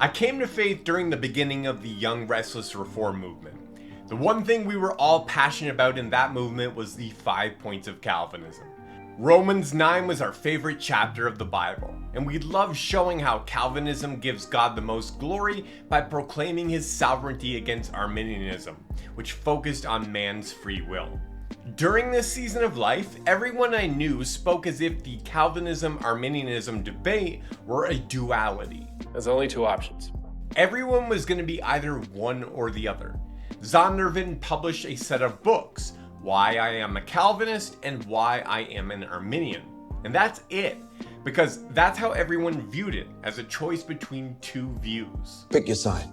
I came to faith during the beginning of the Young Restless Reform movement. The one thing we were all passionate about in that movement was the 5 points of Calvinism. Romans 9 was our favorite chapter of the Bible, and we loved showing how Calvinism gives God the most glory by proclaiming his sovereignty against Arminianism, which focused on man's free will. During this season of life, everyone I knew spoke as if the Calvinism-Arminianism debate were a duality. There's only two options. Everyone was going to be either one or the other. Zondervan published a set of books, Why I Am a Calvinist and Why I Am an Arminian. And that's it, because that's how everyone viewed it, as a choice between two views. Pick your side.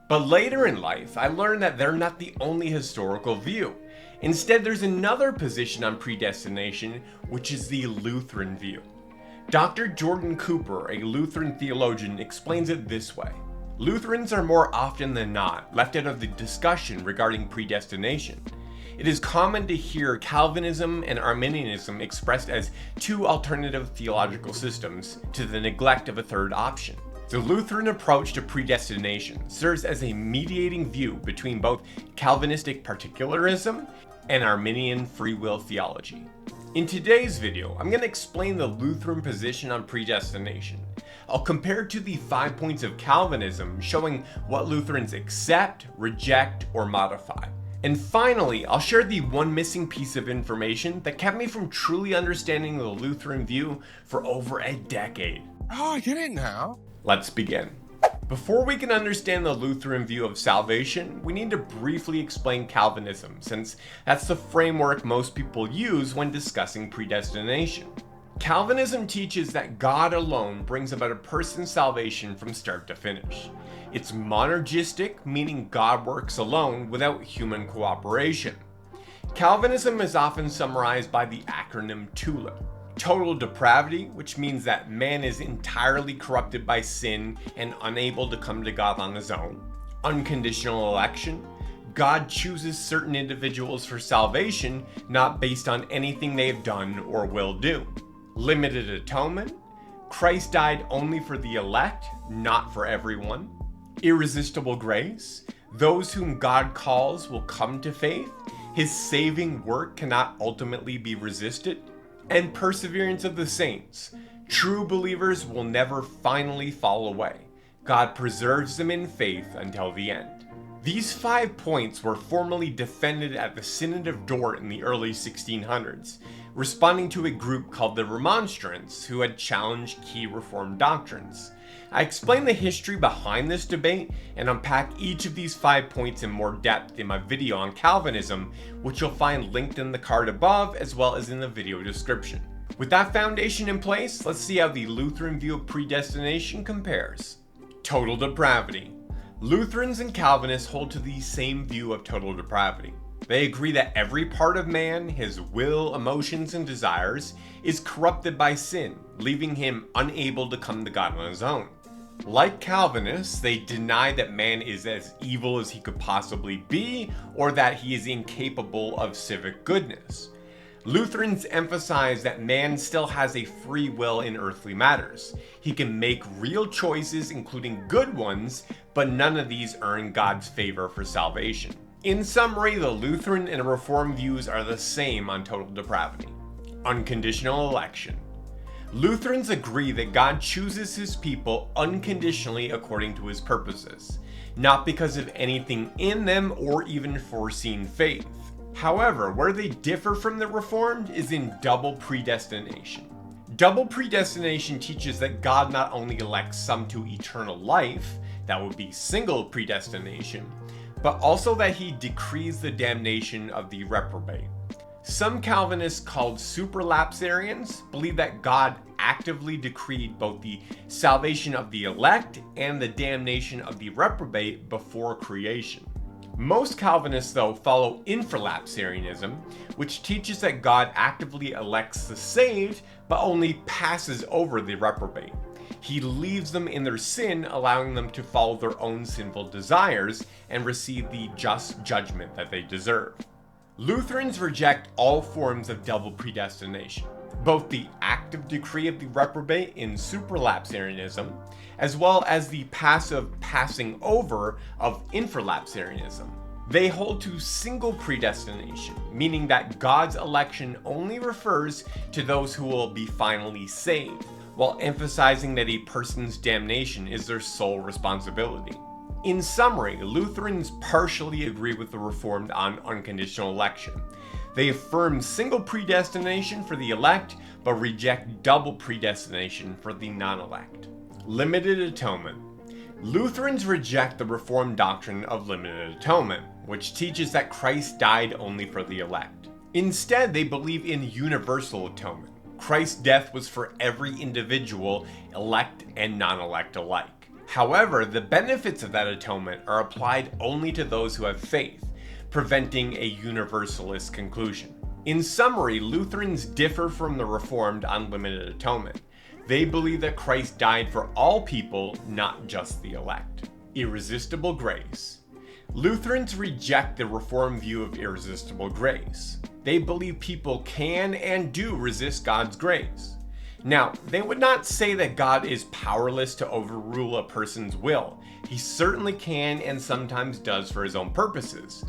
But later in life, I learned that they're not the only historical view. Instead, there's another position on predestination, which is the Lutheran view. Dr. Jordan Cooper, a Lutheran theologian, explains it this way. Lutherans are more often than not left out of the discussion regarding predestination. It is common to hear Calvinism and Arminianism expressed as two alternative theological systems to the neglect of a third option. The Lutheran approach to predestination serves as a mediating view between both Calvinistic particularism and Arminian free will theology. In today's video, I'm going to explain the Lutheran position on predestination. I'll compare it to the 5 points of Calvinism, showing what Lutherans accept, reject, or modify. And finally, I'll share the one missing piece of information that kept me from truly understanding the Lutheran view for over a decade. Oh, I get it now. Let's begin. Before we can understand the Lutheran view of salvation, we need to briefly explain Calvinism, since that's the framework most people use when discussing predestination. Calvinism teaches that God alone brings about a person's salvation from start to finish. It's monergistic, meaning God works alone without human cooperation. Calvinism is often summarized by the acronym TULIP. Total depravity, which means that man is entirely corrupted by sin and unable to come to God on his own. Unconditional election. God chooses certain individuals for salvation, not based on anything they have done or will do. Limited atonement. Christ died only for the elect, not for everyone. Irresistible grace. Those whom God calls will come to faith. His saving work cannot ultimately be resisted. And perseverance of the saints. True believers will never finally fall away. God preserves them in faith until the end. These 5 points were formally defended at the Synod of Dort in the early 1600s, responding to a group called the Remonstrants who had challenged key Reformed doctrines. I explain the history behind this debate and unpack each of these 5 points in more depth in my video on Calvinism, which you'll find linked in the card above as well as in the video description. With that foundation in place, let's see how the Lutheran view of predestination compares. Total depravity. Lutherans and Calvinists hold to the same view of total depravity. They agree that every part of man, his will, emotions, and desires, is corrupted by sin, leaving him unable to come to God on his own. Like Calvinists, they deny that man is as evil as he could possibly be, or that he is incapable of civic goodness. Lutherans emphasize that man still has a free will in earthly matters. He can make real choices, including good ones, but none of these earn God's favor for salvation. In summary, the Lutheran and Reformed views are the same on total depravity. Unconditional election. Lutherans agree that God chooses his people unconditionally according to his purposes, not because of anything in them or even foreseen faith. However, where they differ from the Reformed is in double predestination. Double predestination teaches that God not only elects some to eternal life, that would be single predestination, but also that he decrees the damnation of the reprobate. Some Calvinists, called supralapsarians, believe that God actively decreed both the salvation of the elect and the damnation of the reprobate before creation. Most Calvinists, though, follow infralapsarianism, which teaches that God actively elects the saved, but only passes over the reprobate. He leaves them in their sin, allowing them to follow their own sinful desires and receive the just judgment that they deserve. Lutherans reject all forms of double predestination. both the active decree of the reprobate in supralapsarianism, as well as the passive passing over of infralapsarianism. They hold to single predestination, meaning that God's election only refers to those who will be finally saved, while emphasizing that a person's damnation is their sole responsibility. In summary, Lutherans partially agree with the Reformed on unconditional election. They affirm single predestination for the elect, but reject double predestination for the non-elect. Limited atonement. Lutherans reject the Reformed doctrine of limited atonement, which teaches that Christ died only for the elect. Instead, they believe in universal atonement. Christ's death was for every individual, elect and non-elect alike. However, the benefits of that atonement are applied only to those who have faith, preventing a universalist conclusion. In summary, Lutherans differ from the Reformed on limited atonement. They believe that Christ died for all people, not just the elect. Irresistible grace. Lutherans reject the Reformed view of irresistible grace. They believe people can and do resist God's grace. Now, they would not say that God is powerless to overrule a person's will. He certainly can and sometimes does for his own purposes.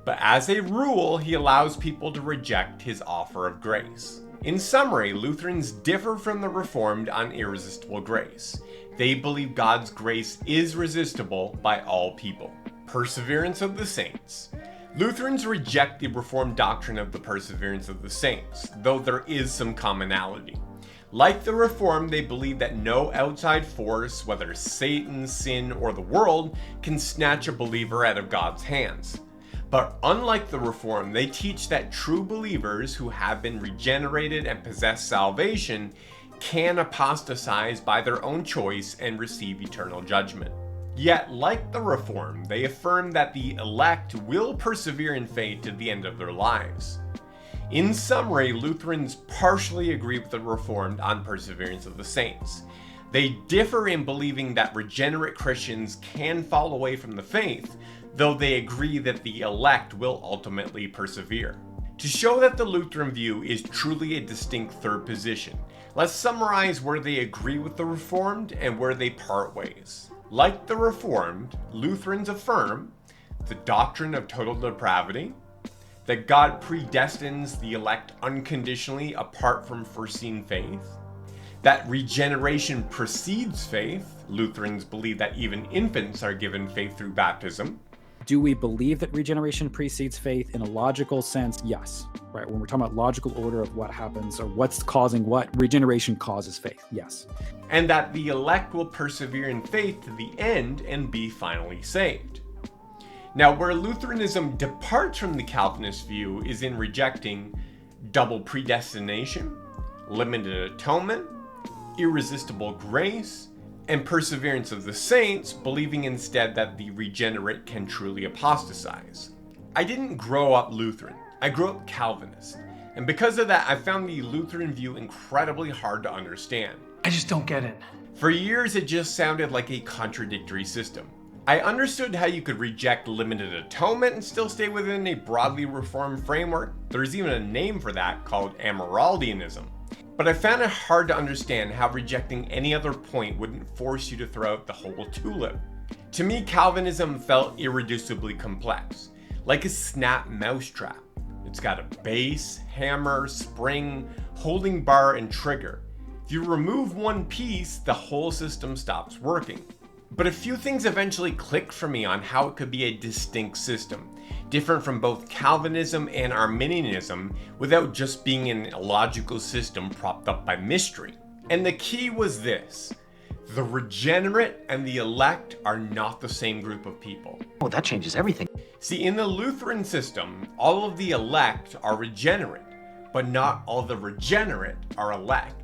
But as a rule, he allows people to reject his offer of grace. In summary, Lutherans differ from the Reformed on irresistible grace. They believe God's grace is resistible by all people. Perseverance of the saints. Lutherans reject the Reformed doctrine of the perseverance of the saints, though there is some commonality. Like the Reformed, they believe that no outside force, whether Satan, sin, or the world, can snatch a believer out of God's hands. But unlike the Reformed, they teach that true believers who have been regenerated and possess salvation can apostatize by their own choice and receive eternal judgment. Yet, like the Reformed, they affirm that the elect will persevere in faith to the end of their lives. In summary, Lutherans partially agree with the Reformed on perseverance of the saints. They differ in believing that regenerate Christians can fall away from the faith, though they agree that the elect will ultimately persevere. To show that the Lutheran view is truly a distinct third position, let's summarize where they agree with the Reformed and where they part ways. Like the Reformed, Lutherans affirm the doctrine of total depravity, that God predestines the elect unconditionally apart from foreseen faith, that regeneration precedes faith. Lutherans believe that even infants are given faith through baptism. Do we believe that regeneration precedes faith in a logical sense? Yes. Right. When we're talking about logical order of what happens or what's causing what, regeneration causes faith. Yes. And that the elect will persevere in faith to the end and be finally saved. Now, where Lutheranism departs from the Calvinist view is in rejecting double predestination, limited atonement, irresistible grace, and perseverance of the saints, believing instead that the regenerate can truly apostatize. I didn't grow up Lutheran. I grew up Calvinist. And because of that, I found the Lutheran view incredibly hard to understand. I just don't get it. For years, it just sounded like a contradictory system. I understood how you could reject limited atonement and still stay within a broadly reformed framework. There's even a name for that called Arminianism. But I found it hard to understand how rejecting any other point wouldn't force you to throw out the whole TULIP. To me, Calvinism felt irreducibly complex, like a snap mousetrap. It's got a base, hammer, spring, holding bar, and trigger. If you remove one piece, the whole system stops working. But a few things eventually clicked for me on how it could be a distinct system, different from both Calvinism and Arminianism, without just being an illogical system propped up by mystery. And the key was this: the regenerate and the elect are not the same group of people. Oh, that changes everything. See, in the Lutheran system, all of the elect are regenerate, but not all the regenerate are elect.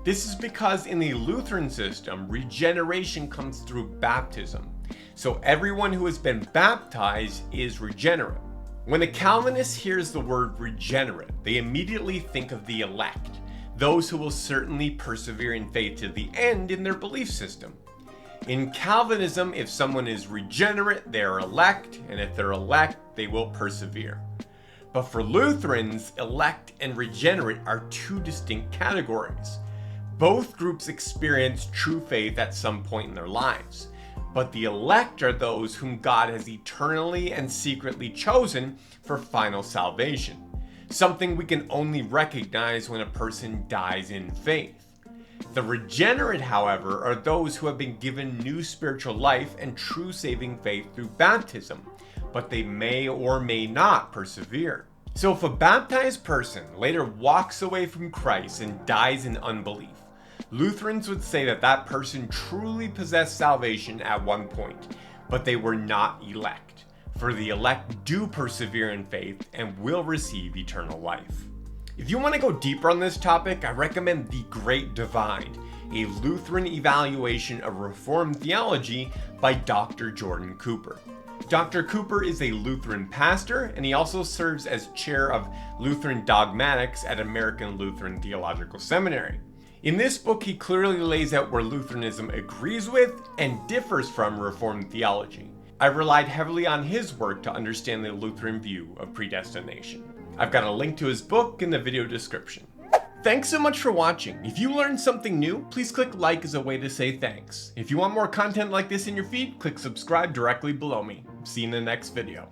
This is because in the Lutheran system, regeneration comes through baptism. So everyone who has been baptized is regenerate. When a Calvinist hears the word regenerate, they immediately think of the elect, those who will certainly persevere in faith to the end in their belief system. In Calvinism, if someone is regenerate, they are elect, and if they're elect, they will persevere. But for Lutherans, elect and regenerate are two distinct categories. Both groups experience true faith at some point in their lives, but the elect are those whom God has eternally and secretly chosen for final salvation, something we can only recognize when a person dies in faith. The regenerate, however, are those who have been given new spiritual life and true saving faith through baptism, but they may or may not persevere. So if a baptized person later walks away from Christ and dies in unbelief, Lutherans would say that that person truly possessed salvation at one point, but they were not elect, for the elect do persevere in faith and will receive eternal life. If you want to go deeper on this topic, I recommend The Great Divide, a Lutheran evaluation of Reformed theology by Dr. Jordan Cooper. Dr. Cooper is a Lutheran pastor, and he also serves as chair of Lutheran dogmatics at American Lutheran Theological Seminary. In this book, he clearly lays out where Lutheranism agrees with and differs from Reformed theology. I relied heavily on his work to understand the Lutheran view of predestination. I've got a link to his book in the video description. Thanks so much for watching. If you learned something new, please click like as a way to say thanks. If you want more content like this in your feed, click subscribe directly below me. See you in the next video.